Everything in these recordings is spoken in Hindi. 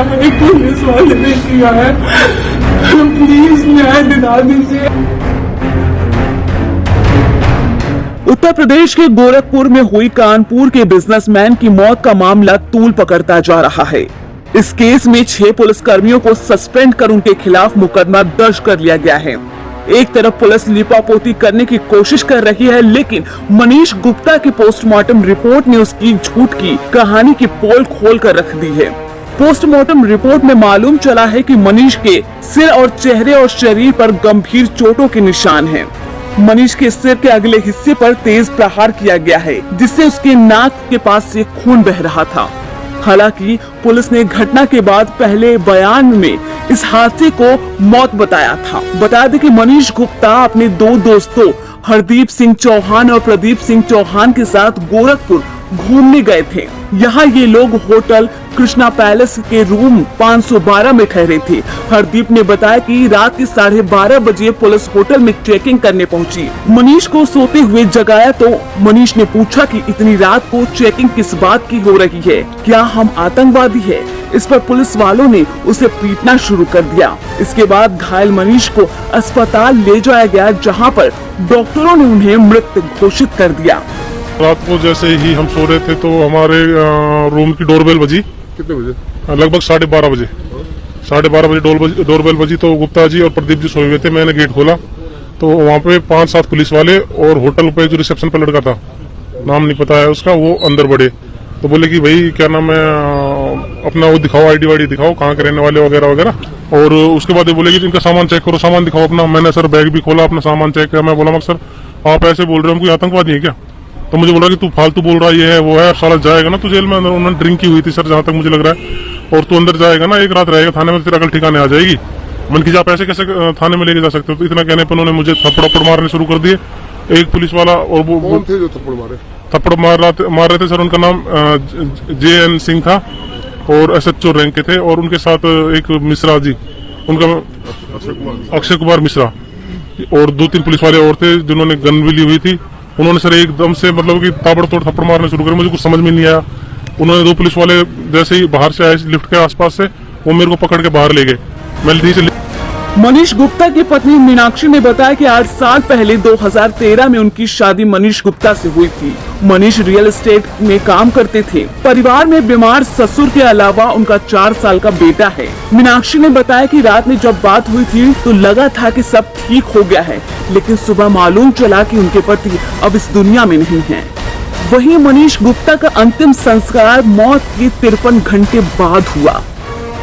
है, पुलिस वाले ने किया है, प्लीज न्याय दिला दीजिए। उत्तर प्रदेश के गोरखपुर में हुई कानपुर के बिजनेसमैन की मौत का मामला तूल पकड़ता जा रहा है। इस केस में 6 पुलिसकर्मियों को सस्पेंड कर उनके खिलाफ मुकदमा दर्ज कर लिया गया है। एक तरफ पुलिस लिपापोती करने की कोशिश कर रही है, लेकिन मनीष गुप्ता की पोस्टमार्टम रिपोर्ट ने उसकी झूठ की कहानी की पोल खोल कर रख दी है। पोस्टमार्टम रिपोर्ट में मालूम चला है कि मनीष के सिर और चेहरे और शरीर पर गंभीर चोटों के निशान हैं। मनीष के सिर के अगले हिस्से पर तेज प्रहार किया गया है, जिससे उसके नाक के पास से खून बह रहा था। हालांकि पुलिस ने घटना के बाद पहले बयान में इस हादसे को मौत बताया था। बता दें कि मनीष गुप्ता अपने 2 दोस्तों हरदीप सिंह चौहान और प्रदीप सिंह चौहान के साथ गोरखपुर घूमने गए थे। यहाँ ये लोग होटल कृष्णा पैलेस के रूम 512 में ठहरे थे। हरदीप ने बताया कि रात के 12:30 बजे पुलिस होटल में चेकिंग करने पहुंची। मनीष को सोते हुए जगाया तो मनीष ने पूछा कि इतनी रात को चेकिंग किस बात की हो रही है, क्या हम आतंकवादी है? इस पर पुलिस वालों ने उसे पीटना शुरू कर दिया। इसके बाद घायल मनीष को अस्पताल ले जाया गया, जहाँ पर डॉक्टरों ने उन्हें मृत घोषित कर दिया। रात को जैसे ही हम सो रहे थे तो हमारे रूम की डोरबेल बजी। कितने बजे? लगभग 12:30 बजे। 12:30 बजे डोरबेल बजी तो गुप्ता जी और प्रदीप जी सोए हुए थे। मैंने गेट खोला तो वहाँ पे 5-7 पुलिस वाले और होटल पे जो रिसेप्शन पे लड़का था, नाम नहीं पता है उसका, वो अंदर बढ़े तो बोले कि भाई क्या नाम है, अपना वो दिखाओ, आईडी वाईडी दिखाओ, कहाँ के रहने वाले वगैरह वगैरह। और उसके बाद बोले कि इनका सामान चेक करो, सामान दिखाओ अपना। मैंने सर बैग भी खोला, अपना सामान चेक किया। मैं बोला मगर सर आप ऐसे बोल रहे हो, हम कोई आतंकवादी है क्या? तो मुझे बोला कि तू फालतू बोल रहा है, ये है वो है, साला जाएगा ना तू जेल में। अंदर उन्होंने ड्रिंक की हुई थी सर, जहाँ तक मुझे लग रहा है, और तू अंदर जाएगा ना, एक रात रहेगा थाने में, तेरा अकल ठिकाने आ जाएगी। मन की आप ऐसे कैसे थाने में लेके जा सकते हो? तो इतना कहने पर उन्होंने मुझे थप्पड़ मारने शुरू कर दिए। एक पुलिस वाला और वो कौन थे जो थप्पड़ मारे? थप्पड़ मार रहे थे सर, उनका नाम JN सिंह था और SHO रैंक के थे, और उनके साथ एक मिश्रा जी, उनका अक्षय कुमार मिश्रा, और 2-3 पुलिस वाले और थे जिन्होंने गन भी ली हुई थी। उन्होंने सर एकदम से मतलब कि ताबड़तोड़ थप्पड़ मारने शुरू करे। मुझे कुछ समझ में नहीं आया। उन्होंने 2 पुलिस वाले जैसे ही बाहर से आए लिफ्ट के आसपास से, वो मेरे को पकड़ के बाहर ले गए। मैं मनीष गुप्ता की पत्नी मीनाक्षी ने बताया कि 8 साल पहले 2013 में उनकी शादी मनीष गुप्ता से हुई थी। मनीष रियल एस्टेट में काम करते थे। परिवार में बीमार ससुर के अलावा उनका 4 साल का बेटा है। मीनाक्षी ने बताया कि रात में जब बात हुई थी तो लगा था कि सब ठीक हो गया है, लेकिन सुबह मालूम चला कि उनके पति अब इस दुनिया में नहीं है। वहीं मनीष गुप्ता का अंतिम संस्कार मौत के 53 घंटे बाद हुआ।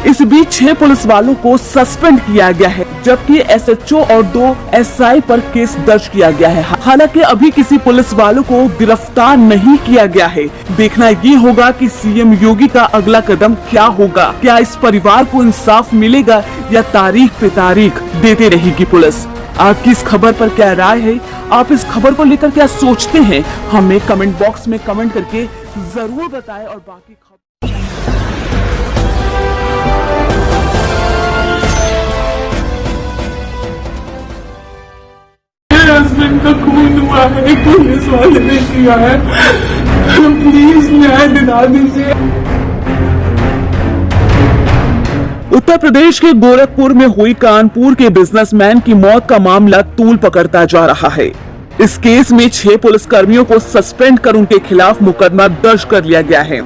इस बीच 6 पुलिस वालों को सस्पेंड किया गया है, जबकि SHO और 2 SI पर केस दर्ज किया गया है। हालांकि अभी किसी पुलिस वालों को गिरफ्तार नहीं किया गया है। देखना ये होगा कि CM योगी का अगला कदम क्या होगा। क्या इस परिवार को इंसाफ मिलेगा या तारीख पे तारीख देते रहेगी पुलिस? आपकी इस खबर पर क्या राय है? आप इस खबर को लेकर क्या सोचते हैं? हमें कमेंट बॉक्स में कमेंट करके जरूर बताएं। और बाकी हस्बैंड का खून हुआ है, पुलिस वाले ने किया है, प्लीज न्याय दिला दीजिए। उत्तर प्रदेश के गोरखपुर में हुई कानपुर के बिजनेसमैन की मौत का मामला तूल पकड़ता जा रहा है। इस केस में 6 पुलिसकर्मियों को सस्पेंड कर उनके खिलाफ मुकदमा दर्ज कर लिया गया है।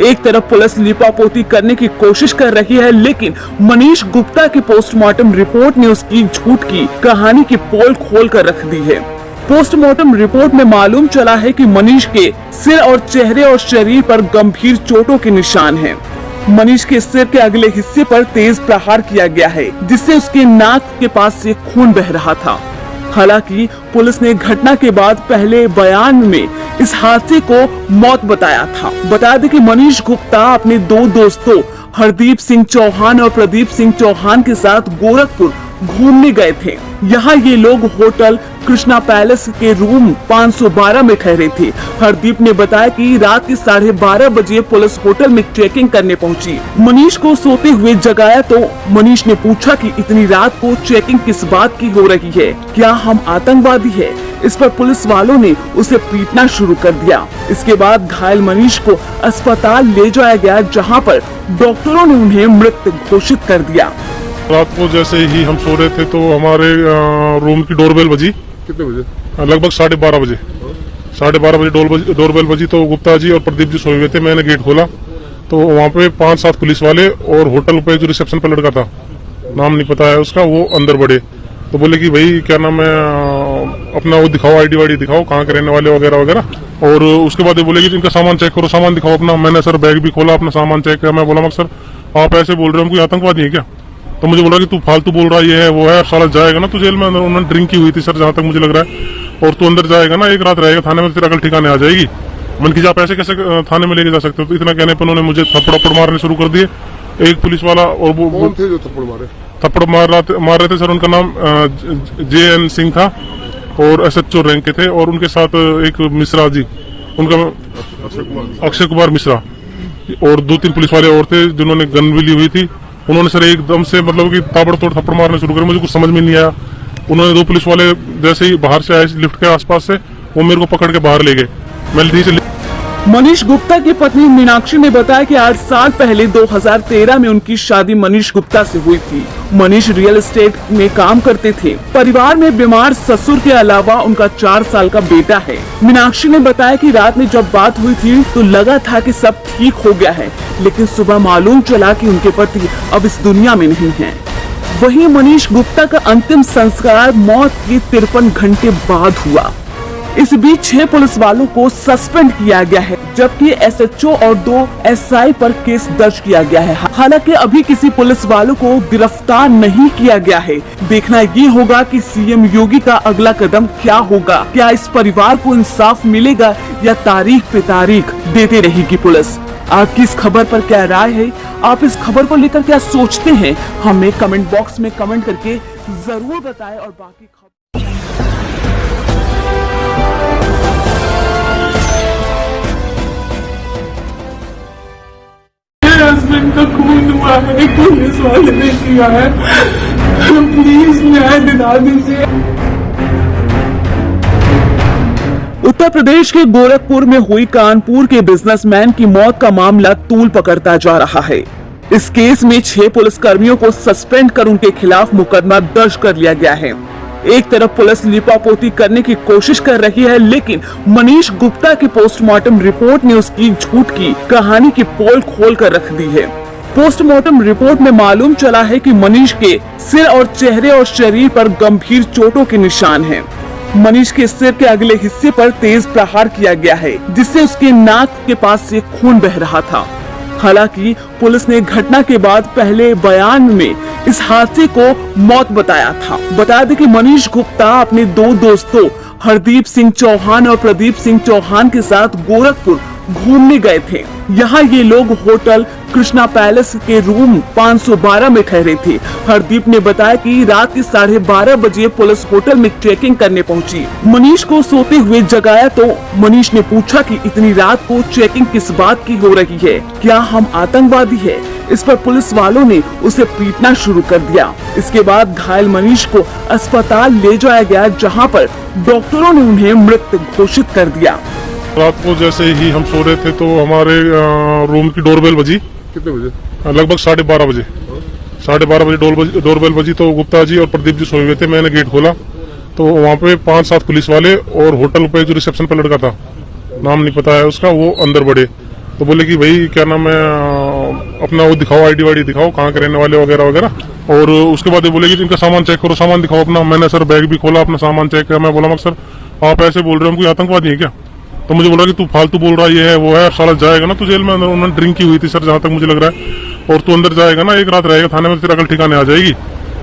एक तरफ पुलिस लिपापोती करने की कोशिश कर रही है, लेकिन मनीष गुप्ता की पोस्टमार्टम रिपोर्ट ने उसकी झूठ की कहानी की पोल खोल कर रख दी है। पोस्टमार्टम रिपोर्ट में मालूम चला है कि मनीष के सिर और चेहरे और शरीर पर गंभीर चोटों के निशान हैं। मनीष के सिर के अगले हिस्से पर तेज प्रहार किया गया है, जिससे उसके नाक के पास से खून बह रहा था। हालांकि पुलिस ने घटना के बाद पहले बयान में इस हादसे को मौत बताया था। बता दें कि मनीष गुप्ता अपने 2 दोस्तों हरदीप सिंह चौहान और प्रदीप सिंह चौहान के साथ गोरखपुर घूमने गए थे। यहाँ ये लोग होटल कृष्णा पैलेस के रूम 512 में ठहरे थे। हरदीप ने बताया कि रात के 12:30 बजे पुलिस होटल में चेकिंग करने पहुंची। मनीष को सोते हुए जगाया तो मनीष ने पूछा कि इतनी रात को चेकिंग किस बात की हो रही है, क्या हम आतंकवादी है? इस पर पुलिस वालों ने उसे पीटना शुरू कर दिया। इसके बाद घायल मनीष को अस्पताल ले जाया गया, जहां पर डॉक्टरों ने उन्हें मृत घोषित कर दिया। रात को जैसे ही हम सो रहे थे तो हमारे रूम की डोरबेल बजी। कितने बजे? लगभग 12:30 बजे। 12:30 बजे डोरबेल बजी तो गुप्ता जी और प्रदीप जी सोए हुए थे। मैंने गेट खोला तो वहाँ पे 5-7 पुलिस वाले और होटल पे जो रिसेप्शन पे लड़का था, नाम नहीं पता है उसका, वो अंदर बढ़े तो बोले कि भाई क्या नाम है, अपना वो दिखाओ, आईडी वाईडी दिखाओ, कहाँ के रहने वाले वगैरह वगैरह। और उसके बाद बोले कि इनका सामान चेक करो, सामान दिखाओ अपना। मैंने सर बैग भी खोला, अपना सामान चेक किया। मैं बोला मगर सर आप ऐसे बोल रहे हो, हम कोई आतंकवादी है क्या? तो मुझे बोला कि तू फालतू बोल रहा है, ये है वो है, साला जाएगा ना तू जेल में। उन्होंने ड्रिंक की हुई थी सर, जहाँ तक मुझे लग रहा है, और तू अंदर जाएगा ना, एक रात रहेगा थाने में, तेरा अकल ठिकाने आ जाएगी। मन की आप ऐसे कैसे थाने में लेके जा सकते हो? तो इतना कहने पर उन्होंने मुझे थप्पड़ मारने शुरू कर दिए। एक पुलिस वाला और वो कौन थे जो थप्पड़ मारे? थप्पड़ मार रहे थे सर, उनका नाम JN सिंह था और SHO रैंक के थे, और उनके साथ एक मिश्रा जी, उनका अक्षय कुमार मिश्रा, और 2-3 पुलिस वाले और थे जिन्होंने गन भी ली हुई थी। उन्होंने सर एकदम से मतलब कि ताबड़तोड़ थप्पड़ मारने शुरू करे, मुझे कुछ समझ में नहीं आया। उन्होंने 2 पुलिस वाले जैसे ही बाहर से आए लिफ्ट के आसपास से, वो मेरे को पकड़ के बाहर ले गए। मैं नीचे मनीष गुप्ता की पत्नी मीनाक्षी ने बताया कि 8 साल पहले 2013 में उनकी शादी मनीष गुप्ता से हुई थी। मनीष रियल एस्टेट में काम करते थे। परिवार में बीमार ससुर के अलावा उनका 4 साल का बेटा है। मीनाक्षी ने बताया कि रात में जब बात हुई थी तो लगा था कि सब ठीक हो गया है, लेकिन सुबह मालूम चला कि उनके पति अब इस दुनिया में नहीं है। वहीं मनीष गुप्ता का अंतिम संस्कार मौत के 53 घंटे बाद हुआ। इस बीच 6 पुलिस वालों को सस्पेंड किया गया है, जबकि SHO और 2 SI पर केस दर्ज किया गया है। हालांकि अभी किसी पुलिस वालों को गिरफ्तार नहीं किया गया है। देखना ये होगा कि CM योगी का अगला कदम क्या होगा। क्या इस परिवार को इंसाफ मिलेगा या तारीख पे तारीख देते रहेगी पुलिस? आपकी इस खबर पर क्या राय है? आप इस खबर को लेकर क्या सोचते हैं? हमें कमेंट बॉक्स में कमेंट करके जरूर बताएं। और बाकी हस्बैंड का खून हुआ है, पुलिस वाले ने किया है, प्लीज न्याय दिला दीजिए। उत्तर प्रदेश के गोरखपुर में हुई कानपुर के बिजनेसमैन की मौत का मामला तूल पकड़ता जा रहा है। इस केस में 6 पुलिसकर्मियों को सस्पेंड कर उनके खिलाफ मुकदमा दर्ज कर लिया गया है। एक तरफ पुलिस लिपापोती करने की कोशिश कर रही है, लेकिन मनीष गुप्ता की पोस्टमार्टम रिपोर्ट ने उसकी झूठ की कहानी की पोल खोल कर रख दी है। पोस्टमार्टम रिपोर्ट में मालूम चला है कि मनीष के सिर और चेहरे और शरीर पर गंभीर चोटों के निशान हैं। मनीष के सिर के अगले हिस्से पर तेज प्रहार किया गया है, जिससे उसके नाक के पास से खून बह रहा था। हालांकि पुलिस ने घटना के बाद पहले बयान में इस हादसे को मौत बताया था। बता दें कि मनीष गुप्ता अपने 2 दोस्तों हरदीप सिंह चौहान और प्रदीप सिंह चौहान के साथ गोरखपुर घूमने गए थे। यहाँ ये लोग होटल कृष्णा पैलेस के रूम 512 में ठहरे थे। हरदीप ने बताया कि रात के 12:30 बजे पुलिस होटल में चेकिंग करने पहुंची। मनीष को सोते हुए जगाया तो मनीष ने पूछा कि इतनी रात को चेकिंग किस बात की हो रही है, क्या हम आतंकवादी है? इस पर पुलिस वालों ने उसे पीटना शुरू कर दिया। इसके बाद घायल मनीष को अस्पताल ले जाया गया, जहाँ पर डॉक्टरों ने उन्हें मृत घोषित कर दिया। रात को जैसे ही हम सो रहे थे तो हमारे रूम की डोरबेल बजी। कितने बजे? लगभग 12:30 बजे। 12:30 बजे डोरबेल बजी तो गुप्ता जी और प्रदीप जी सोए हुए थे। मैंने गेट खोला तो वहाँ पे 5-7 पुलिस वाले और होटल पे जो रिसेप्शन पे लड़का था, नाम नहीं पता है उसका, वो अंदर बढ़े तो बोले कि भाई क्या नाम है, अपना वो दिखाओ, आईडी वाईडी दिखाओ, कहाँ के रहने वाले वगैरह वगैरह। और उसके बाद बोले कि इनका सामान चेक करो, सामान दिखाओ अपना। मैंने सर बैग भी खोला, अपना सामान चेक किया। मैं बोला मगर सर आप ऐसे बोल रहे हो, हम कोई आतंकवादी है क्या? तो मुझे बोला कि तू फालतू बोल रहा है, ये है वो है, साला जाएगा ना तू जेल में। उन्होंने ड्रिंक की हुई थी सर, जहाँ तक मुझे लग रहा है, और तू अंदर जाएगा ना, एक रात रहेगा थाने में, तेरा अकल ठिकाने आ जाएगी।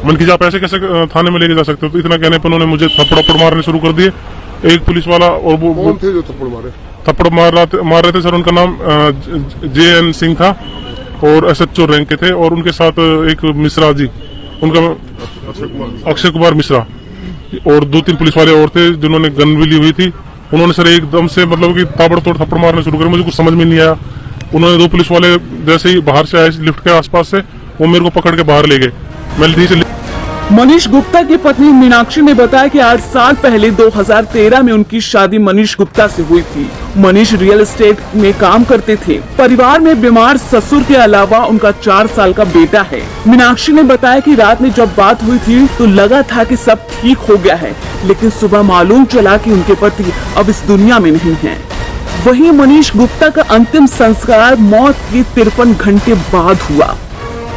मन की आप ऐसे कैसे थाने में लेके जा सकते हो? तो इतना कहने पर उन्होंने मुझे थप्पड़ मारने शुरू कर दिए। एक पुलिस वाला और वो कौन थे जो थप्पड़ मारे? थप्पड़ मार रहे थे सर, उनका नाम JN सिंह था और SHO रैंक के थे, और उनके साथ एक मिश्रा जी, उनका अक्षय कुमार मिश्रा और 2-3 पुलिस वाले और थे जिन्होंने गन भी ली हुई थी। उन्होंने सर एकदम से मतलब कि ताबड़तोड़ थप्पड़ मारने शुरू करे, मुझे कुछ समझ में नहीं आया। उन्होंने 2 पुलिस वाले जैसे ही बाहर से आए लिफ्ट के आसपास से, वो मेरे को पकड़ के बाहर ले गए। मैं नीचे मनीष गुप्ता की पत्नी मीनाक्षी ने बताया कि 8 साल पहले 2013 में उनकी शादी मनीष गुप्ता से हुई थी। मनीष रियल एस्टेट में काम करते थे। परिवार में बीमार ससुर के अलावा उनका 4 साल का बेटा है। मीनाक्षी ने बताया कि रात में जब बात हुई थी तो लगा था कि सब ठीक हो गया है, लेकिन सुबह मालूम चला कि उनके पति अब इस दुनिया में नहीं है। वहीं मनीष गुप्ता का अंतिम संस्कार मौत के 53 घंटे बाद हुआ।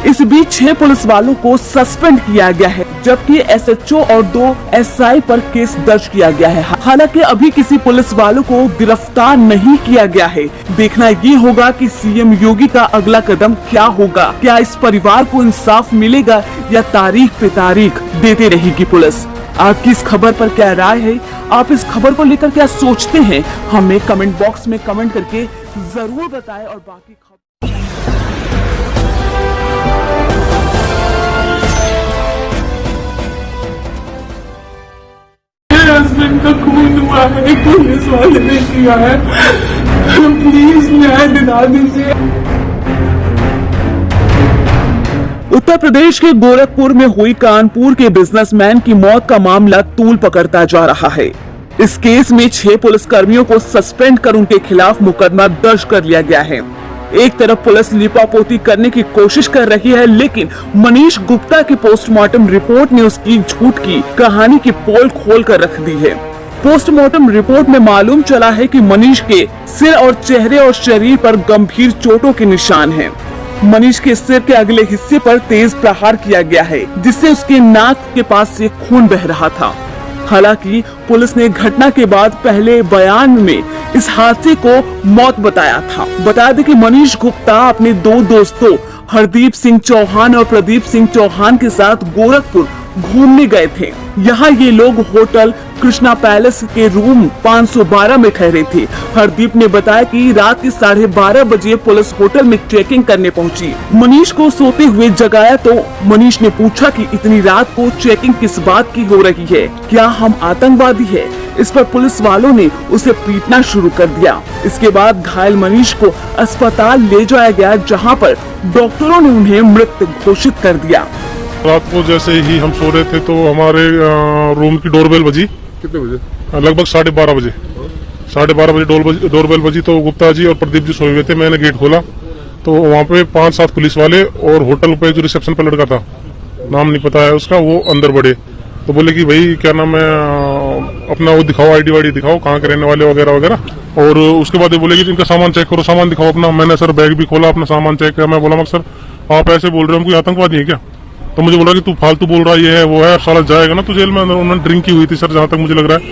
इस बीच 6 पुलिस वालों को सस्पेंड किया गया है, जबकि एसएचओ और 2 एसआई पर केस दर्ज किया गया है। हालांकि अभी किसी पुलिस वालों को गिरफ्तार नहीं किया गया है। देखना ये होगा कि सीएम योगी का अगला कदम क्या होगा। क्या इस परिवार को इंसाफ मिलेगा या तारीख पे तारीख देते रहेगी पुलिस? आपकी इस खबर पर क्या राय है? आप इस खबर को लेकर क्या सोचते हैं? हमें कमेंट बॉक्स में कमेंट करके जरूर बताएं। और बाकी हस्बैंड का खून हुआ है, पुलिस वाले ने किया है, प्लीज न्याय दिला दीजिए। उत्तर प्रदेश के गोरखपुर में हुई कानपुर के बिजनेसमैन की मौत का मामला तूल पकड़ता जा रहा है। इस केस में 6 पुलिसकर्मियों को सस्पेंड कर उनके खिलाफ मुकदमा दर्ज कर लिया गया है। एक तरफ पुलिस लिपापोती करने की कोशिश कर रही है, लेकिन मनीष गुप्ता की पोस्टमार्टम रिपोर्ट ने उसकी झूठ की कहानी की पोल खोल कर रख दी है। पोस्टमार्टम रिपोर्ट में मालूम चला है कि मनीष के सिर और चेहरे और शरीर पर गंभीर चोटों के निशान हैं। मनीष के सिर के अगले हिस्से पर तेज प्रहार किया गया है, जिससे उसके नाक के पास से खून बह रहा था। हालांकि पुलिस ने घटना के बाद पहले बयान में इस हादसे को मौत बताया था। बता दें कि मनीष गुप्ता अपने 2 दोस्तों हरदीप सिंह चौहान और प्रदीप सिंह चौहान के साथ गोरखपुर घूमने गए थे। यहाँ ये लोग होटल कृष्णा पैलेस के रूम 512 में ठहरे थे। हरदीप ने बताया कि रात के 12:30 बजे पुलिस होटल में चेकिंग करने पहुंची। मनीष को सोते हुए जगाया तो मनीष ने पूछा कि इतनी रात को चेकिंग किस बात की हो रही है, क्या हम आतंकवादी है? इस पर पुलिस वालों ने उसे पीटना शुरू कर दिया। इसके बाद घायल मनीष को अस्पताल ले जाया गया, जहाँ पर डॉक्टरों ने उन्हें मृत घोषित कर दिया। रात को जैसे ही हम सो रहे थे तो हमारे रूम की डोरबेल बजी। कितने बजे? लगभग 12:30 बजे। 12:30 बजे डोरबेल बजी तो गुप्ता जी और प्रदीप जी सोए हुए थे। मैंने गेट खोला तो वहाँ पे 5-7 पुलिस वाले और होटल पे जो रिसेप्शन पे लड़का था, नाम नहीं पता है उसका, वो अंदर बढ़े तो बोले कि भाई क्या नाम है, अपना वो दिखाओ, आईडी वाईडी दिखाओ, कहाँ के रहने वाले वगैरह वगैरह। और उसके बाद बोले कि इनका सामान चेक करो, सामान दिखाओ अपना। मैंने सर बैग भी खोला, अपना सामान चेक किया। मैं बोला मगर सर आप ऐसे बोल रहे हो, हम कोई आतंकवादी है क्या? तो मुझे बोला कि तू फालतू बोल रहा है, ये है वो है, साला जाएगा ना तू जेल में। अंदर उन्होंने ड्रिंक की हुई थी सर, जहाँ तक मुझे लग रहा है,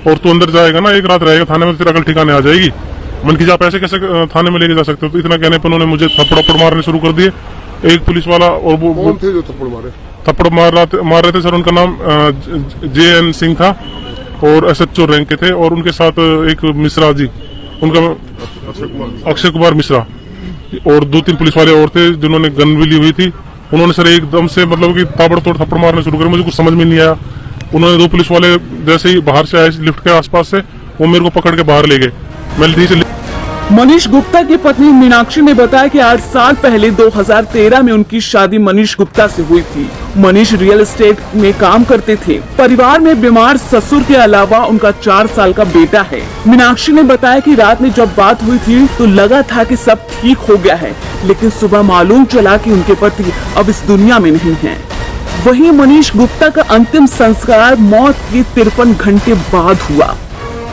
और तू अंदर जाएगा ना, 1 रात रहेगा थाने में, तेरा अकल ठिकाने आ जाएगी। मन की आप ऐसे कैसे थाने में लेके जा सकते हो? तो इतना कहने पर उन्होंने मुझे थप्पड़ मारने शुरू कर दिए। एक पुलिस वाला और वो कौन थे जो थप्पड़ मारे? थप्पड़ मार रहे थे सर, उनका नाम JN सिंह था और SHO रैंक के थे, और उनके साथ एक मिश्रा जी, उनका अक्षय कुमार मिश्रा और 2-3 पुलिस वाले और थे जिन्होंने गन भी ली हुई थी। उन्होंने सर एकदम से मतलब कि ताबड़तोड़ थप्पड़ मारने शुरू करे, मुझे कुछ समझ में नहीं आया। उन्होंने 2 पुलिस वाले जैसे ही बाहर से आए लिफ्ट के आसपास से, वो मेरे को पकड़ के बाहर ले गए। मैं नीचे मनीष गुप्ता की पत्नी मीनाक्षी ने बताया कि 8 साल पहले 2013 में उनकी शादी मनीष गुप्ता से हुई थी। मनीष रियल एस्टेट में काम करते थे। परिवार में बीमार ससुर के अलावा उनका 4 साल का बेटा है। मीनाक्षी ने बताया कि रात में जब बात हुई थी तो लगा था कि सब ठीक हो गया है, लेकिन सुबह मालूम चला कि उनके पति अब इस दुनिया में नहीं है। वहीं मनीष गुप्ता का अंतिम संस्कार मौत के 53 घंटे बाद हुआ।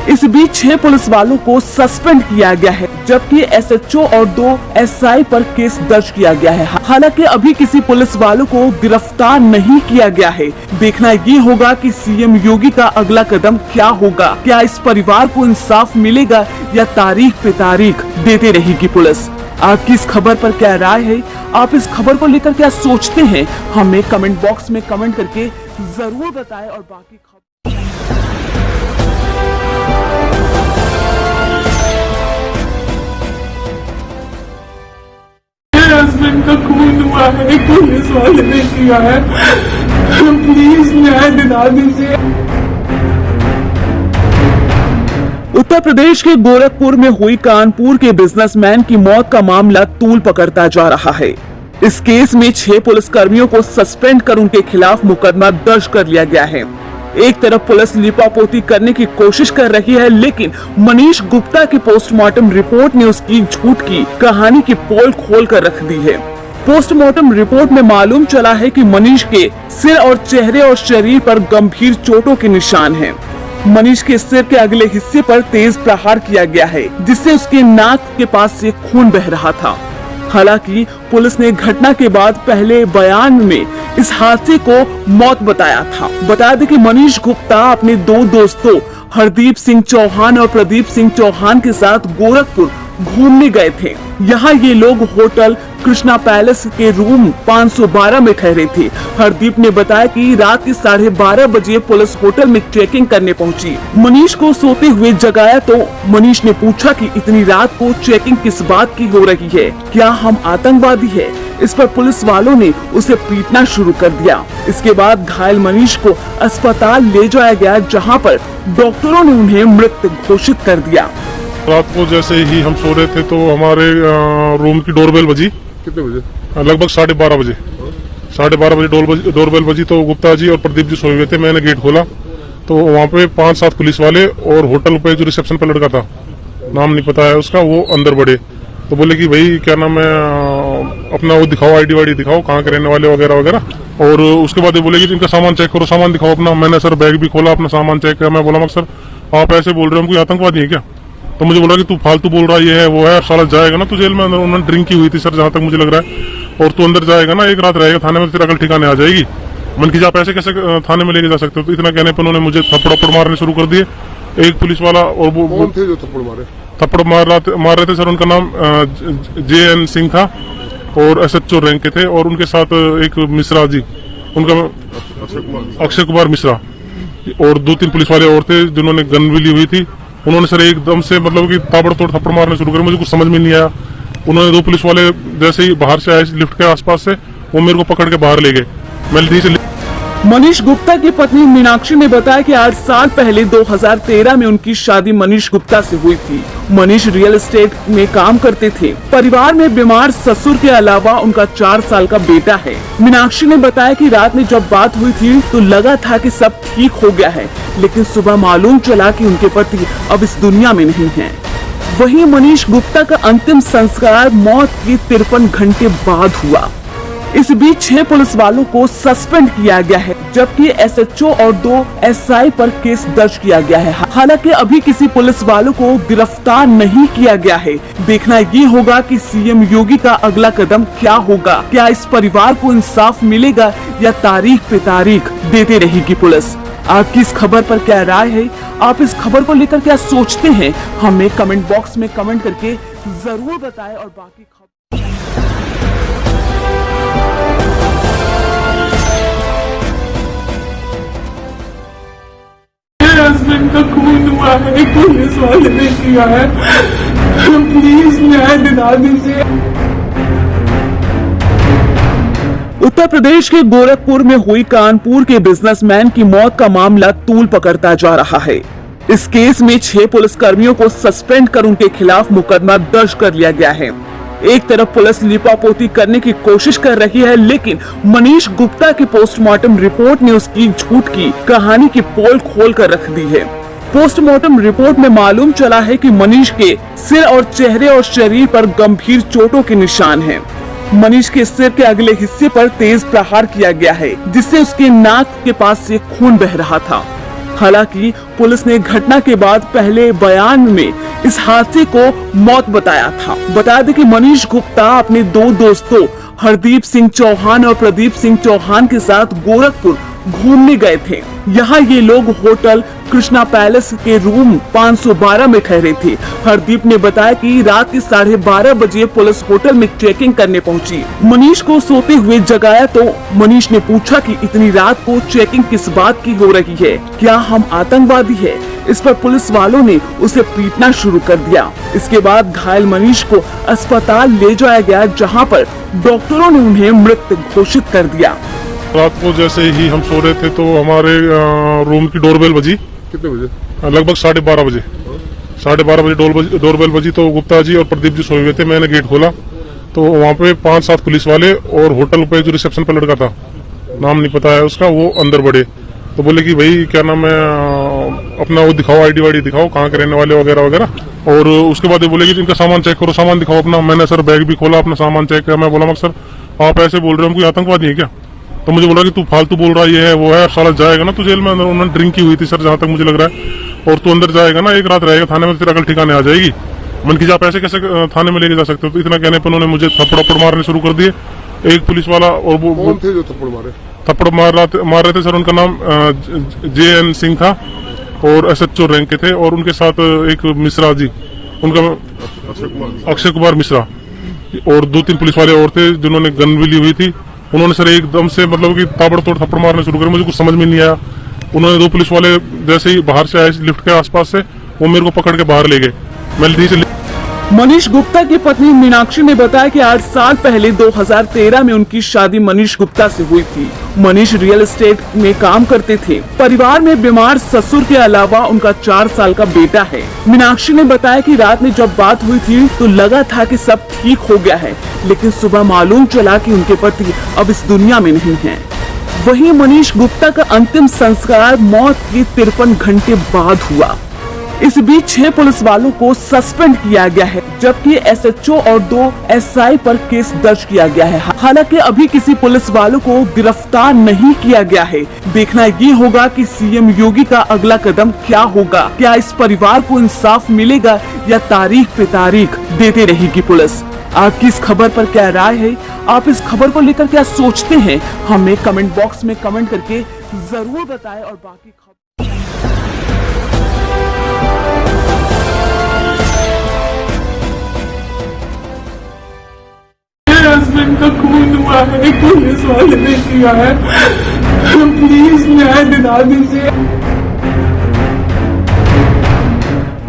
इस बीच 6 पुलिस वालों को सस्पेंड किया गया है, जबकि SHO और 2 SI पर केस दर्ज किया गया है। हालांकि अभी किसी पुलिस वालों को गिरफ्तार नहीं किया गया है। देखना ये होगा कि सीएम योगी का अगला कदम क्या होगा। क्या इस परिवार को इंसाफ मिलेगा या तारीख पे तारीख देते रहेगी पुलिस? आपकी इस खबर पर क्या राय है? आप इस खबर को लेकर क्या सोचते हैं? हमें कमेंट बॉक्स में कमेंट करके जरूर बताएं। और बाकी हस्बैंड का खून हुआ है, पुलिस वाले ने किया है। प्लीज न्याय दिला दीजिए। उत्तर प्रदेश के गोरखपुर में हुई कानपुर के बिजनेसमैन की मौत का मामला तूल पकड़ता जा रहा है। इस केस में 6 पुलिसकर्मियों को सस्पेंड कर उनके खिलाफ मुकदमा दर्ज कर लिया गया है। एक तरफ पुलिस लिपापोती करने की कोशिश कर रही है, लेकिन मनीष गुप्ता की पोस्टमार्टम रिपोर्ट ने उसकी झूठ की कहानी की पोल खोल कर रख दी है। पोस्टमार्टम रिपोर्ट में मालूम चला है कि मनीष के सिर और चेहरे और शरीर पर गंभीर चोटों के निशान हैं। मनीष के सिर के अगले हिस्से पर तेज प्रहार किया गया है, जिससे उसके नाक के पास से खून बह रहा था। हालांकि पुलिस ने घटना के बाद पहले बयान में इस हादसे को मौत बताया था। बता दें कि मनीष गुप्ता अपने 2 दोस्तों हरदीप सिंह चौहान और प्रदीप सिंह चौहान के साथ गोरखपुर घूमने गए थे। यहाँ ये लोग होटल कृष्णा पैलेस के रूम 512 में ठहरे थे। हरदीप ने बताया कि रात के 12:30 बजे पुलिस होटल में चेकिंग करने पहुंची। मनीष को सोते हुए जगाया तो मनीष ने पूछा कि इतनी रात को चेकिंग किस बात की हो रही है, क्या हम आतंकवादी है? इस पर पुलिस वालों ने उसे पीटना शुरू कर दिया। इसके बाद घायल मनीष को अस्पताल ले जाया गया, जहाँ पर डॉक्टरों ने उन्हें मृत घोषित कर दिया। रात को जैसे ही हम सो रहे थे तो हमारे रूम की डोरबेल बजी। कितने बजे? लगभग 12:30 बजे। 12:30 बजे डोरबेल बजी तो गुप्ता जी और प्रदीप जी सोए हुए थे। मैंने गेट खोला तो वहाँ पे 5-7 पुलिस वाले और होटल पे जो रिसेप्शन पे लड़का था, नाम नहीं पता है उसका, वो अंदर बढ़े तो बोले कि भाई क्या नाम है, अपना वो दिखाओ, आईडी वाईडी दिखाओ, कहाँ के रहने वाले वगैरह वगैरह। और उसके बाद ये बोले कि इनका सामान चेक करो, सामान दिखाओ अपना। मैंने सर बैग भी खोला, अपना सामान चेक किया। मैं बोला सर आप ऐसे बोल रहे हो, हम कोई आतंकवादी है क्या? तो मुझे बोला कि तू फालतू बोल रहा है, ये है वो है, साला जाएगा ना तू जेल में। उन्होंने ड्रिंक की हुई थी सर, जहाँ तक मुझे लग रहा है, और तू अंदर जाएगा ना, एक रात रहेगा थाने में, तेरा अकल ठिकाने आ जाएगी। मन की आप ऐसे कैसे थाने में लेके जा सकते हो? तो इतना कहने पर उन्होंने मुझे थप्पड़ मारने शुरू कर दिए। एक पुलिस वाला और वो कौन थे जो थप्पड़ मारे? थप्पड़ मार रहे थे सर, उनका नाम JN सिंह था और SHO रैंक के थे, और उनके साथ एक मिश्रा जी, उनका अक्षय कुमार मिश्रा, और 2-3 पुलिस वाले और थे जिन्होंने गन भी ली हुई थी। उन्होंने सर एकदम से मतलब कि ताबड़तोड़ थप्पड़ मारने शुरू करे। मुझे कुछ समझ में नहीं आया। उन्होंने 2 पुलिस वाले जैसे ही बाहर से आए लिफ्ट के आसपास से, वो मेरे को पकड़ के बाहर ले गए। मैं नीचे मनीष गुप्ता की पत्नी मीनाक्षी ने बताया कि 8 साल पहले 2013 में उनकी शादी मनीष गुप्ता से हुई थी। मनीष रियल एस्टेट में काम करते थे। परिवार में बीमार ससुर के अलावा उनका 4 साल का बेटा है। मीनाक्षी ने बताया कि रात में जब बात हुई थी तो लगा था कि सब ठीक हो गया है, लेकिन सुबह मालूम चला कि उनके पति अब इस दुनिया में नहीं है। वहीं मनीष गुप्ता का अंतिम संस्कार मौत के 53 घंटे बाद हुआ। इस बीच 6 पुलिस वालों को सस्पेंड किया गया है, जबकि SHO और 2 SI पर केस दर्ज किया गया है। हालांकि अभी किसी पुलिस वालों को गिरफ्तार नहीं किया गया है। देखना ये होगा कि CM योगी का अगला कदम क्या होगा। क्या इस परिवार को इंसाफ मिलेगा या तारीख पे तारीख देते रहेगी पुलिस? आपकी इस खबर पर क्या राय है? आप इस खबर को लेकर क्या सोचते हैं? हमें कमेंट बॉक्स में कमेंट करके जरूर बताएं। और बाकी हस्बैंड का खून हुआ है, पुलिस वाले ने किया है। प्लीज न्याय दिला दीजिए। उत्तर प्रदेश के गोरखपुर में हुई कानपुर के बिजनेसमैन की मौत का मामला तूल पकड़ता जा रहा है। इस केस में 6 पुलिसकर्मियों को सस्पेंड कर उनके खिलाफ मुकदमा दर्ज कर लिया गया है। एक तरफ पुलिस लिपापोती करने की कोशिश कर रही है, लेकिन मनीष गुप्ता की पोस्टमार्टम रिपोर्ट ने उसकी झूठ की कहानी की पोल खोल कर रख दी है। पोस्टमार्टम रिपोर्ट में मालूम चला है कि मनीष के सिर और चेहरे और शरीर पर गंभीर चोटों के निशान हैं। मनीष के सिर के अगले हिस्से पर तेज प्रहार किया गया है, जिससे उसके नाक के पास से खून बह रहा था। हालांकि पुलिस ने घटना के बाद पहले बयान में इस हादसे को मौत बताया था। बता दें कि मनीष गुप्ता अपने 2 दोस्तों हरदीप सिंह चौहान और प्रदीप सिंह चौहान के साथ गोरखपुर घूमने गए थे। यहाँ ये लोग होटल कृष्णा पैलेस के रूम 512 में ठहरे थे। हरदीप ने बताया कि रात के 12:30 बजे पुलिस होटल में चेकिंग करने पहुंची। मनीष को सोते हुए जगाया तो मनीष ने पूछा कि इतनी रात को चेकिंग किस बात की हो रही है, क्या हम आतंकवादी है? इस पर पुलिस वालों ने उसे पीटना शुरू कर दिया। इसके बाद घायल मनीष को अस्पताल ले जाया गया, जहां पर डॉक्टरों ने उन्हें मृत घोषित कर दिया। रात को जैसे ही हम सो रहे थे तो हमारे रूम की डोरबेल बजी। कितने बजे? लगभग 12:30 बजे। 12:30 बजे डोरबेल बजी तो गुप्ता जी और प्रदीप जी सोए हुए थे। मैंने गेट खोला तो वहाँ पे 5-7 पुलिस वाले और होटल पे जो रिसेप्शन पे लड़का था, नाम नहीं पता है उसका, वो अंदर बढ़े तो बोले कि भाई क्या नाम है, अपना वो दिखाओ, आईडी वाईडी दिखाओ, कहाँ के रहने वाले वगैरह वगैरह। और उसके बाद ये बोले कि इनका सामान चेक करो, सामान दिखाओ अपना। मैंने सर बैग भी खोला, अपना सामान चेक किया। मैं बोला मगर सर आप ऐसे बोल रहे हो, हम कोई आतंकवादी है क्या? तो मुझे बोला कि तू फालतू बोल रहा है, ये है वो है, साला जाएगा ना तू जेल में। उन्होंने ड्रिंक की हुई थी सर, जहाँ तक मुझे लग रहा है, और तू अंदर जाएगा ना, एक रात रहेगा थाने में, तेरा अकल ठिकाने आ जाएगी। मन की आप ऐसे कैसे थाने में लेके जा सकते हो? तो इतना कहने पर उन्होंने मुझे थप्पड़ मारने शुरू कर दिए। एक पुलिस वाला और वो कौन थे जो थप्पड़ मारे? थप्पड़ मार रहे थे सर, उनका नाम JN सिंह था और SHO रैंक के थे, और उनके साथ एक मिश्रा जी, उनका अक्षय कुमार मिश्रा, और 2-3 पुलिस वाले और थे जिन्होंने गन भी ली हुई थी। उन्होंने सर एकदम से मतलब कि ताबड़तोड़ थप्पड़ मारने शुरू करे। मुझे कुछ समझ में नहीं आया। उन्होंने 2 पुलिस वाले जैसे ही बाहर से आए लिफ्ट के आसपास से, वो मेरे को पकड़ के बाहर ले गए। मैं मनीष गुप्ता की पत्नी मीनाक्षी ने बताया कि 8 साल पहले 2013 में उनकी शादी मनीष गुप्ता से हुई थी। मनीष रियल एस्टेट में काम करते थे। परिवार में बीमार ससुर के अलावा उनका 4 साल का बेटा है। मीनाक्षी ने बताया कि रात में जब बात हुई थी तो लगा था कि सब ठीक हो गया है, लेकिन सुबह मालूम चला कि उनके पति अब इस दुनिया में नहीं है। वहीं मनीष गुप्ता का अंतिम संस्कार मौत के 53 घंटे बाद हुआ। इस बीच 6 पुलिस वालों को सस्पेंड किया गया है, जबकि SHO और 2 SI पर केस दर्ज किया गया है। हालांकि अभी किसी पुलिस वालों को गिरफ्तार नहीं किया गया है। देखना ये होगा कि CM योगी का अगला कदम क्या होगा। क्या इस परिवार को इंसाफ मिलेगा या तारीख पे तारीख देते रहेगी पुलिस? आपकी इस खबर पर क्या राय है? आप इस खबर को लेकर क्या सोचते हैं? हमें कमेंट बॉक्स में कमेंट करके जरूर बताएं। और बाकी हस्बैंड का खून हुआ है, पुलिस वाले ने किया है, प्लीज न्याय दिला दीजिए।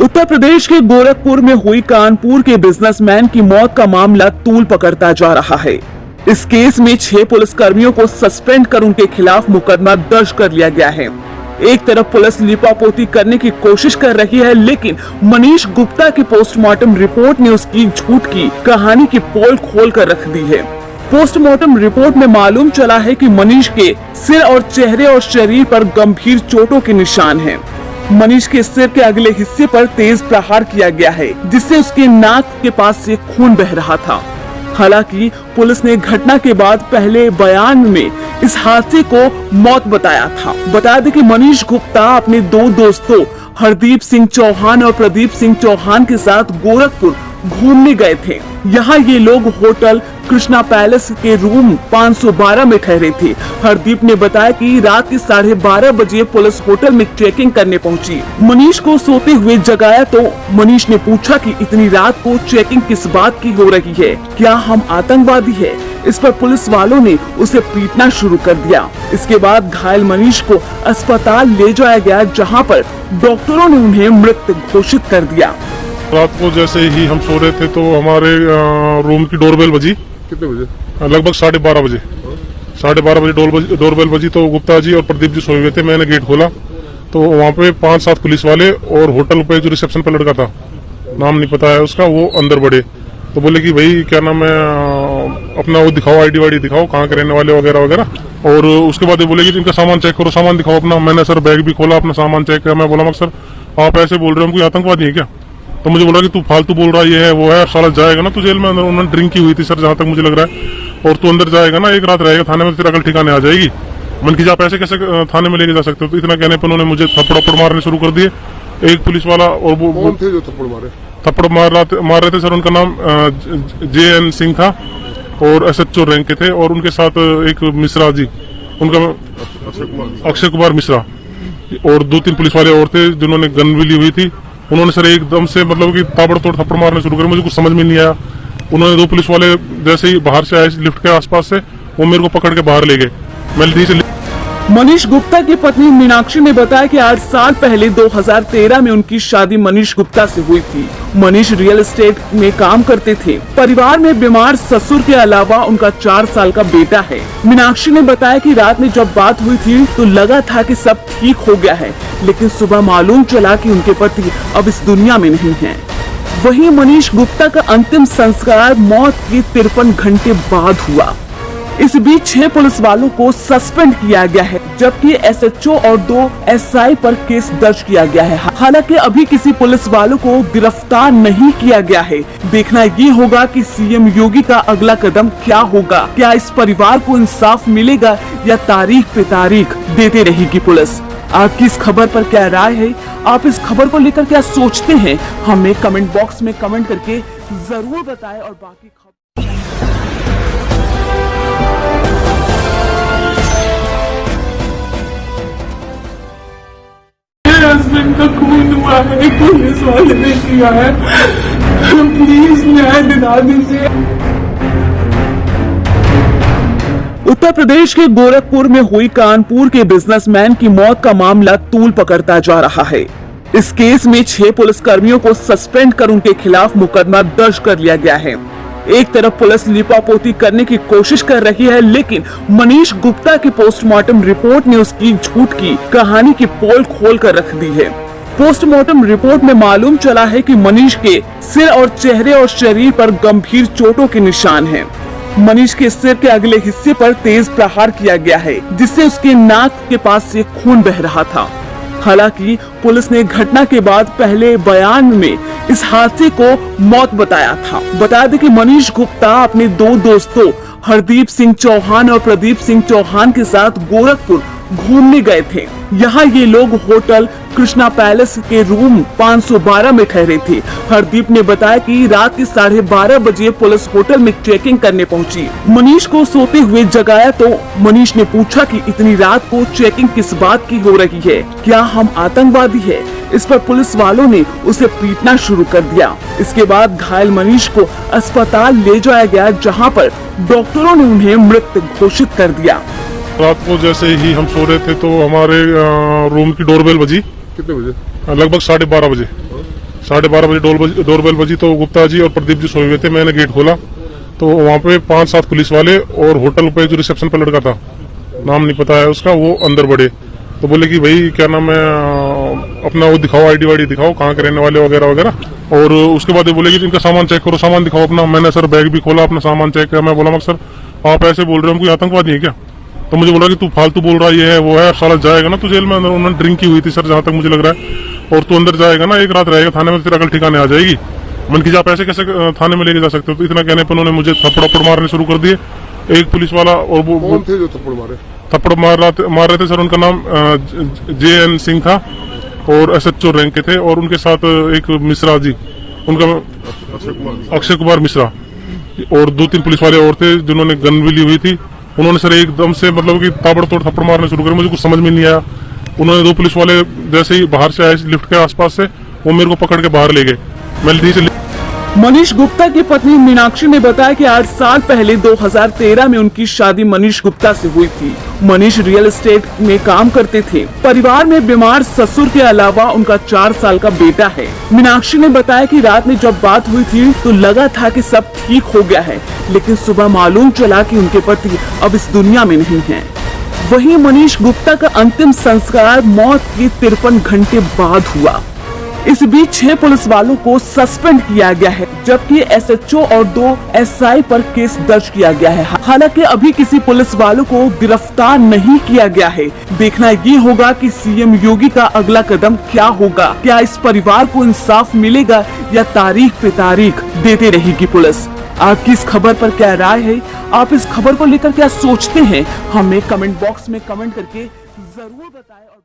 उत्तर प्रदेश के गोरखपुर में हुई कानपुर के बिजनेसमैन की मौत का मामला तूल पकड़ता जा रहा है। इस केस में 6 पुलिसकर्मियों को सस्पेंड कर उनके खिलाफ मुकदमा दर्ज कर लिया गया है। एक तरफ पुलिस लिपापोती करने की कोशिश कर रही है, लेकिन मनीष गुप्ता की पोस्टमार्टम रिपोर्ट ने उसकी झूठ की कहानी की पोल खोल कर रख दी है। पोस्टमार्टम रिपोर्ट में मालूम चला है कि मनीष के सिर और चेहरे और शरीर पर गंभीर चोटों के निशान हैं। मनीष के सिर के अगले हिस्से पर तेज प्रहार किया गया है, जिससे उसके नाक के पास से खून बह रहा था। हालांकि पुलिस ने घटना के बाद पहले बयान में इस हादसे को मौत बताया था। बता दें कि मनीष गुप्ता अपने 2 दोस्तों हरदीप सिंह चौहान और प्रदीप सिंह चौहान के साथ गोरखपुर घूमने गए थे। यहाँ ये लोग होटल कृष्णा पैलेस के रूम 512 में ठहरे थे। हरदीप ने बताया कि रात के 12:30 बजे पुलिस होटल में चेकिंग करने पहुंची। मनीष को सोते हुए जगाया तो मनीष ने पूछा कि इतनी रात को चेकिंग किस बात की हो रही है, क्या हम आतंकवादी है? इस पर पुलिस वालों ने उसे पीटना शुरू कर दिया। इसके बाद घायल मनीष को अस्पताल ले जाया गया, जहाँ पर डॉक्टरों ने उन्हें मृत घोषित कर दिया। रात को जैसे ही हम सो रहे थे तो हमारे रूम की डोरबेल बजी। कितने बजे? लगभग 12:30 बजे। 12:30 बजे डोरबेल बजी तो गुप्ता जी और प्रदीप जी सोए हुए थे। मैंने गेट खोला तो वहाँ पे 5-7 पुलिस वाले और होटल पे जो रिसेप्शन पे लड़का था, नाम नहीं पता है उसका, वो अंदर बढ़े तो बोले कि भाई क्या नाम है, अपना वो दिखाओ, आईडी वाईडी दिखाओ, कहाँ के रहने वाले वगैरह वगैरह। और उसके बाद ये बोले कि इनका सामान चेक करो, सामान दिखाओ अपना। मैंने सर बैग भी खोला, अपना सामान चेक किया। मैं बोला मगर सर आप ऐसे बोल रहे हो, हम कोई आतंकवादी है क्या? तो मुझे बोला कि तू फालतू बोल रहा है, ये है वो है, साला जाएगा ना तू जेल में। उन्होंने ड्रिंक की हुई थी सर, जहाँ तक मुझे लग रहा है, और तू अंदर जाएगा ना, एक रात रहेगा थाने में, तेरा अकल ठिकाने आ जाएगी। मन की आप ऐसे कैसे थाने में लेके जा सकते हो? तो इतना कहने पर उन्होंने मुझे थप्पड़ मारने शुरू कर दिए। एक पुलिस वाला और वो कौन थे जो थप्पड़ मारे? थप्पड़ मार रहे थे सर, उनका नाम JN सिंह था और SHO रैंक के थे, और उनके साथ एक मिश्रा जी, उनका अक्षय कुमार मिश्रा, और 2-3 पुलिस वाले और थे जिन्होंने गन भी ली हुई थी। उन्होंने सर एकदम से मतलब कि ताबड़तोड़ थप्पड़ मारने शुरू करे। मुझे कुछ समझ में नहीं आया। उन्होंने 2 पुलिस वाले जैसे ही बाहर से आए लिफ्ट के आसपास से, वो मेरे को पकड़ के बाहर ले गए। मैं मनीष गुप्ता की पत्नी मीनाक्षी ने बताया कि 8 साल पहले 2013 में उनकी शादी मनीष गुप्ता से हुई थी। मनीष रियल एस्टेट में काम करते थे। परिवार में बीमार ससुर के अलावा उनका 4 साल का बेटा है। मीनाक्षी ने बताया कि रात में जब बात हुई थी तो लगा था कि सब ठीक हो गया है, लेकिन सुबह मालूम चला कि उनके पति अब इस दुनिया में नहीं हैं। वहीं मनीष गुप्ता का अंतिम संस्कार मौत के 53 घंटे बाद हुआ। इस बीच 6 पुलिस वालों को सस्पेंड किया गया है, जबकि एसएचओ और 2 एसआई पर केस दर्ज किया गया है। हालांकि अभी किसी पुलिस वालों को गिरफ्तार नहीं किया गया है। देखना ये होगा कि सीएम योगी का अगला कदम क्या होगा। क्या इस परिवार को इंसाफ मिलेगा या तारीख पे तारीख देते रहेगी पुलिस? आपकी इस खबर पर क्या राय है? आप इस खबर को लेकर क्या सोचते हैं? हमें कमेंट बॉक्स में कमेंट करके जरूर बताएं। और बाकी खबर हस्बैंड का खून हुआ है, पुलिस वाले ने किया है, प्लीज न्याय दिला दीजिए। उत्तर प्रदेश के गोरखपुर में हुई कानपुर के बिजनेसमैन की मौत का मामला तूल पकड़ता जा रहा है। इस केस में 6 पुलिस कर्मियों को सस्पेंड कर उनके खिलाफ मुकदमा दर्ज कर लिया गया है। एक तरफ पुलिस लिपापोती करने की कोशिश कर रही है, लेकिन मनीष गुप्ता की पोस्टमार्टम रिपोर्ट ने उसकी झूठ की कहानी की पोल खोल कर रख दी है। पोस्टमार्टम रिपोर्ट में मालूम चला है कि मनीष के सिर और चेहरे और शरीर पर गंभीर चोटों के निशान हैं। मनीष के सिर के अगले हिस्से पर तेज प्रहार किया गया है, जिससे उसके नाक के पास से खून बह रहा था। हालांकि पुलिस ने घटना के बाद पहले बयान में इस हादसे को मौत बताया था। बता दें कि मनीष गुप्ता अपने 2 दोस्तों हरदीप सिंह चौहान और प्रदीप सिंह चौहान के साथ गोरखपुर घूमने गए थे। यहाँ ये लोग होटल कृष्णा पैलेस के रूम 512 में ठहरे थे। हरदीप ने बताया कि रात के 12:30 बजे पुलिस होटल में चेकिंग करने पहुंची। मनीष को सोते हुए जगाया तो मनीष ने पूछा कि इतनी रात को चेकिंग किस बात की हो रही है, क्या हम आतंकवादी है? इस पर पुलिस वालों ने उसे पीटना शुरू कर दिया। इसके बाद घायल मनीष को अस्पताल ले जाया गया, जहाँ पर डॉक्टरों ने उन्हें मृत घोषित कर दिया। रात को जैसे ही हम सो रहे थे तो हमारे रूम की डोरबेल बजी। कितने बजे? लगभग 12:30 बजे। 12:30 बजे डोरबेल बजी तो गुप्ता जी और प्रदीप जी सोए हुए थे। मैंने गेट खोला तो वहाँ पे 5-7 पुलिस वाले और होटल पे जो रिसेप्शन पे लड़का था, नाम नहीं पता है उसका, वो अंदर बढ़े। तो बोले कि भाई क्या नाम है, अपना वो दिखाओ, आईडी वाईडी दिखाओ, कहाँ के रहने वाले वगैरह वगैरह। और उसके बाद बोले कि इनका सामान चेक करो, सामान दिखाओ अपना। मैंने सर बैग भी खोला, अपना सामान चेक किया। मैं बोला मगर सर आप ऐसे बोल रहे हो, हम कोई आतंकवादी है क्या? तो मुझे बोला कि तू फालतू बोल रहा है, ये है वो है, साला जाएगा ना तू जेल में। अंदर उन्होंने ड्रिंक की हुई थी सर, जहाँ तक मुझे लग रहा है। और तू अंदर जाएगा ना, एक रात रहेगा थाने में, तेरा अकल ठिकाने आ जाएगी। मन की आप ऐसे कैसे थाने में लेके जा सकते हो? तो इतना कहने पर उन्होंने मुझे थप्पड़ मारने शुरू कर दिए। एक पुलिस वाला और वो कौन थे जो थप्पड़ मारे? थप्पड़ मार रहे थे सर, उनका नाम JN सिंह था और SHO रैंक के थे। और उनके साथ एक मिश्रा जी, उनका अक्षय कुमार मिश्रा, और 2-3 पुलिस वाले और थे जिन्होंने गन भी ली हुई थी। उन्होंने सर एकदम से मतलब कि ताबड़तोड़ थप्पड़ मारने शुरू करे। मुझे कुछ समझ में नहीं आया। उन्होंने 2 पुलिस वाले जैसे ही बाहर से आए लिफ्ट के आसपास से, वो मेरे को पकड़ के बाहर ले गए। मैं नीचे मनीष गुप्ता की पत्नी मीनाक्षी ने बताया कि 8 साल पहले 2013 में उनकी शादी मनीष गुप्ता से हुई थी। मनीष रियल एस्टेट में काम करते थे। परिवार में बीमार ससुर के अलावा उनका 4 साल का बेटा है। मीनाक्षी ने बताया कि रात में जब बात हुई थी तो लगा था कि सब ठीक हो गया है, लेकिन सुबह मालूम चला कि उनके पति अब इस दुनिया में नहीं हैं। वहीं मनीष गुप्ता का अंतिम संस्कार मौत के 53 घंटे बाद हुआ। इस बीच 6 पुलिस वालों को सस्पेंड किया गया है, जबकि SHO और 2 SI पर केस दर्ज किया गया है। हालांकि अभी किसी पुलिस वालों को गिरफ्तार नहीं किया गया है। देखना ये होगा कि सीएम योगी का अगला कदम क्या होगा। क्या इस परिवार को इंसाफ मिलेगा या तारीख पे तारीख देते रहेगी पुलिस? आपकी इस खबर पर क्या राय है? आप इस खबर को लेकर क्या सोचते हैं? हमें कमेंट बॉक्स में कमेंट करके जरूर बताएं।